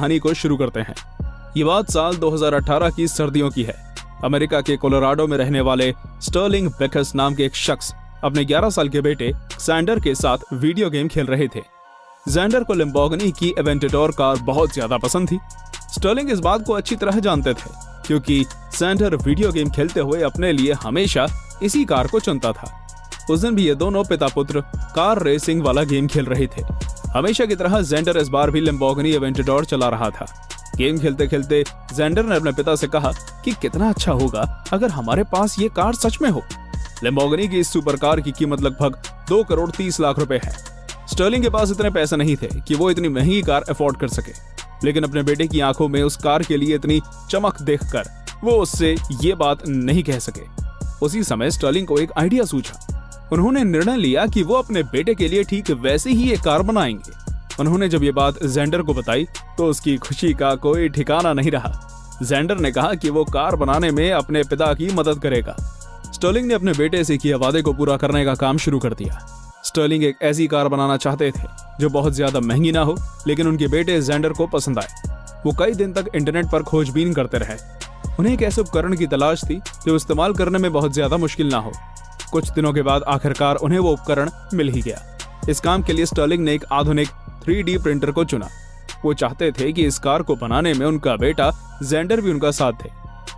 कहानी को शुरू करते हैं। ये बात साल 2018 की सर्दियों की है। अमेरिका के कोलोराडो में रहने वाले स्टर्लिंग बेकस नाम के एक शख्स अपने 11 साल के बेटे सैंडर के साथ वीडियो गेम खेल रहे थे। सैंडर को लैम्बोर्गिनी की एवेंटेडोर कार बहुत ज्यादा पसंद थी। स्टर्लिंग इस बात को अच्छी तरह जानते थे क्योंकि सैंडर वीडियो गेम खेलते हुए अपने लिए हमेशा इसी कार को चुनता था। उस दिन भी ये दोनों पिता पुत्र कार रेसिंग वाला गेम खेल रहे थे। हमेशा की तरह सैंडर इस बार भी लैम्बोर्गिनी एवेंटेडोर चला रहा था। गेम खेलते खेलते सैंडर ने अपने पिता से कहा कि कितना अच्छा होगा अगर हमारे पास ये कार सच में हो। लैम्बोर्गिनी की इस सुपर कार की कीमत लगभग 2 करोड़ 30 लाख रुपए है। स्टर्लिंग के पास इतने पैसे नहीं थे कि वो इतनी महंगी कार अफोर्ड कर सके, लेकिन अपने बेटे की आंखों में उस कार के लिए इतनी चमक देखकर वो उससे ये बात नहीं कह सके। उसी समय स्टर्लिंग को एक आइडिया सूझा। उन्होंने निर्णय लिया कि वो अपने बेटे के लिए ठीक वैसे ही एक कार बनाएंगे। उन्होंने जब ये बात सैंडर को बताई तो उसकी खुशी का कोई ठिकाना नहीं रहा। सैंडर ने कहा कि वो कार बनाने में अपने पिता की मदद करेगा। स्टर्लिंग ने अपने बेटे से किए वादे को पूरा करने का काम शुरू कर दिया। स्टर्लिंग एक ऐसी कार बनाना चाहते थे जो बहुत ज्यादा महंगी ना हो, लेकिन उनके बेटे सैंडर को पसंद आए। वो कई दिन तक इंटरनेट पर खोजबीन करते रहे। उन्हें एक ऐसे उपकरण की तलाश थी जो इस्तेमाल करने में बहुत ज्यादा मुश्किल ना हो। कुछ दिनों के बाद आखिरकार उन्हें वो उपकरण मिल ही गया। इस काम के लिए स्टर्लिंग ने एक आधुनिक 3D प्रिंटर को चुना। वो चाहते थे कि इस कार को बनाने में उनका बेटा सैंडर भी उनका साथ दे,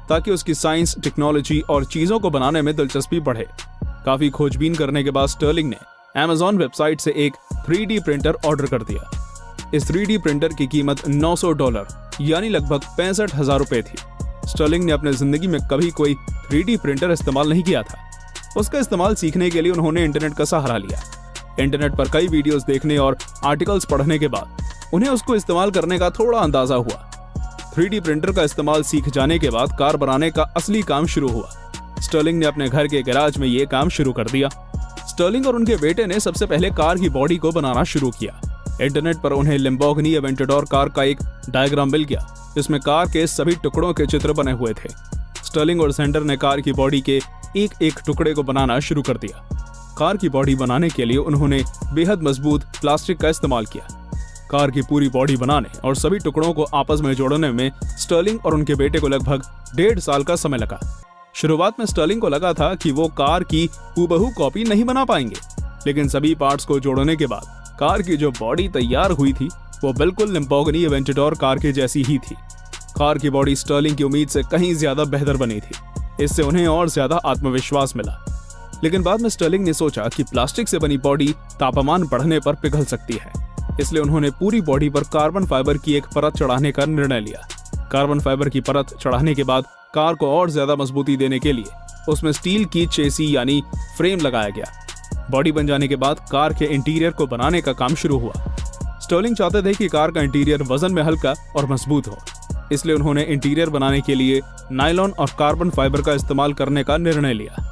ताकि उसकी साइंस, टेक्नोलॉजी और चीजों को बनाने में दिलचस्पी बढ़े। काफी खोजबीन करने के बाद स्टर्लिंग ने Amazon वेबसाइट से एक 3D प्रिंटर ऑर्डर कर दिया। इस 3D प्रिंटर की कीमत $900 यानी लगभग 65,000 रुपए थी। स्टर्लिंग ने अपने जिंदगी में कभी कोई 3D प्रिंटर इस्तेमाल नहीं किया था। उसका इस्तेमाल सीखने के लिए उन्होंने इंटरनेट का सहारा लिया। इंटरनेट पर कई वीडियोस देखने और आर्टिकल्स पढ़ने के बाद उन्हें उसको इस्तेमाल करने का थोड़ा अंदाजा हुआ। 3D प्रिंटर का इस्तेमाल सीख जाने के बाद कार बनाने का असली काम शुरू हुआ। स्टर्लिंग ने अपने घर के गैराज में ये काम शुरू कर दिया। स्टर्लिंग और उनके बेटे ने सबसे पहले कार की बॉडी को बनाना शुरू किया। इंटरनेट पर उन्हें लैम्बोर्गिनी एवेंटेडोर कार का एक डायग्राम मिल गया जिसमें कार के सभी टुकड़ों के चित्र बने हुए थे। स्टर्लिंग और सैंडर ने कार की बॉडी के एक एक टुकड़े को बनाना शुरू कर दिया। कार की बॉडी बनाने के लिए उन्होंने बेहद मजबूत प्लास्टिक का इस्तेमाल किया। कार की पूरी बॉडी बनाने और सभी टुकड़ों को आपस में जोड़ने में स्टर्लिंग और उनके बेटे को लगभग 1.5 साल का समय लगा। शुरुआत में स्टर्लिंग को लगा था कि वो कार की हूबहू कॉपी नहीं बना पाएंगे, लेकिन सभी पार्ट्स को जोड़ने के बाद कार की जो बॉडी तैयार हुई थी वो बिल्कुल लैम्बोर्गिनी एवेंटेडोर कार के जैसी ही थी। कार की बॉडी स्टर्लिंग की उम्मीद से कहीं ज्यादा बेहतर बनी थी। इससे उन्हें और ज्यादा आत्मविश्वास मिला। लेकिन बाद में स्टर्लिंग ने सोचा कि प्लास्टिक से बनी बॉडी तापमान बढ़ने पर पिघल सकती है, इसलिए उन्होंने पूरी बॉडी पर कार्बन फाइबर की एक परत चढ़ाने का निर्णय लिया। कार्बन फाइबर की परत चढ़ाने के बाद कार को और ज्यादा मजबूती देने के लिए उसमें स्टील की चेसी यानी फ्रेम लगाया गया। बॉडी बन जाने के बाद कार के इंटीरियर को बनाने का काम शुरू हुआ। स्टर्लिंग चाहते थे कि कार का इंटीरियर वजन में हल्का और मजबूत हो, इसलिए उन्होंने इंटीरियर बनाने के लिए नायलॉन और कार्बन फाइबर का इस्तेमाल करने का निर्णय लिया।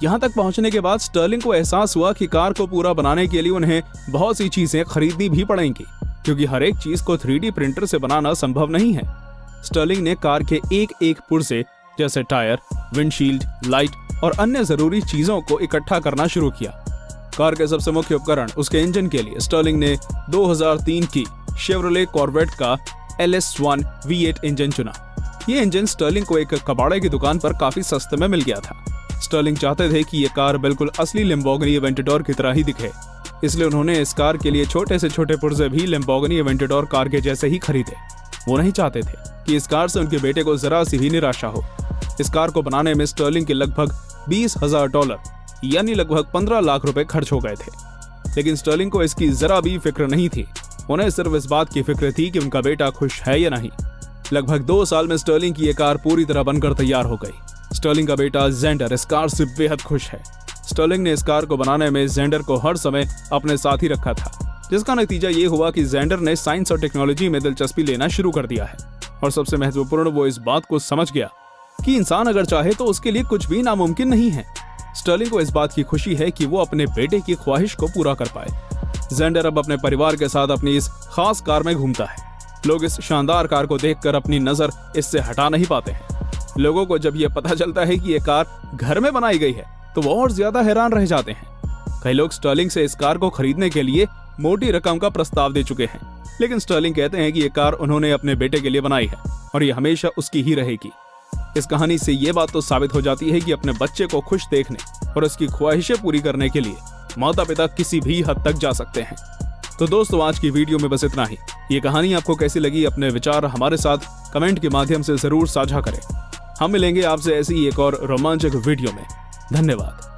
यहाँ तक पहुँचने के बाद स्टर्लिंग को एहसास हुआ कि कार को पूरा बनाने के लिए उन्हें बहुत सी चीजें खरीदनी भी पड़ेंगी, क्योंकि हर एक चीज को 3D प्रिंटर से बनाना संभव नहीं है। स्टर्लिंग ने कार के एक एक पुर्जे जैसे टायर, विंडशील्ड, लाइट और अन्य जरूरी चीजों को इकट्ठा करना शुरू किया। कार के सबसे मुख्य उपकरण उसके इंजन के लिए स्टर्लिंग ने 2003 की शेवरोले कॉर्वेट का LS1 V8 इंजन चुना। ये इंजन स्टर्लिंग को एक कबाड़े की दुकान पर काफी सस्ते में मिल गया था। स्टर्लिंग चाहते थे कि ये कार बिल्कुल असली लैम्बोर्गिनी एवेंटेडोर की तरह ही दिखे, इसलिए उन्होंने इस कार के लिए छोटे से छोटे पुर्जे भी लैम्बोर्गिनी एवेंटेडोर कार के जैसे ही खरीदे। वो नहीं चाहते थे कि इस कार से उनके बेटे को जरा सी भी निराशा हो। इस कार को बनाने में स्टर्लिंग के लगभग $20,000 यानी लगभग 15 लाख रुपए खर्च हो गए थे, लेकिन स्टर्लिंग को इसकी जरा भी फिक्र नहीं थी। उन्हें सिर्फ इस बात की फिक्र थी कि उनका बेटा खुश है या नहीं। लगभग 2 साल में स्टर्लिंग की ये कार पूरी तरह बनकर तैयार हो गई। स्टर्लिंग का बेटा सैंडर इस कार से बेहद खुश है। स्टर्लिंग ने इस कार को बनाने में सैंडर को हर समय अपने साथ ही रखा था, जिसका नतीजा ये हुआ कि सैंडर ने साइंस और टेक्नोलॉजी में दिलचस्पी लेना शुरू कर दिया है। और सबसे महत्वपूर्ण, वो इस बात को समझ गया कि इंसान अगर चाहे तो उसके लिए कुछ भी नामुमकिन नहीं है। स्टर्लिंग को इस बात की खुशी है कि वो अपने बेटे की ख्वाहिश को पूरा कर पाए। सैंडर अब अपने परिवार के साथ अपनी इस खास कार में घूमता है। लोग इस शानदार कार को देखकर अपनी नजर इससे हटा नहीं पाते हैं। लोगों को जब ये पता चलता है कि ये कार घर में बनाई गई है तो वो और ज्यादा हैरान रह जाते हैं। कई लोग स्टर्लिंग से इस कार को खरीदने के लिए मोटी रकम का प्रस्ताव दे चुके हैं, लेकिन स्टर्लिंग कहते हैं कि ये कार उन्होंने अपने बेटे के लिए बनाई है और ये हमेशा उसकी ही रहेगी। इस कहानी से ये बात तो साबित हो जाती है कि अपने बच्चे को खुश देखने और उसकी ख्वाहिशें पूरी करने के लिए माता पिता किसी भी हद तक जा सकते हैं। तो दोस्तों, आज की वीडियो में बस इतना ही। ये कहानी आपको कैसी लगी, अपने विचार हमारे साथ कमेंट के माध्यम से जरूर साझा करें। हम मिलेंगे आपसे ऐसी एक और रोमांचक वीडियो में। धन्यवाद।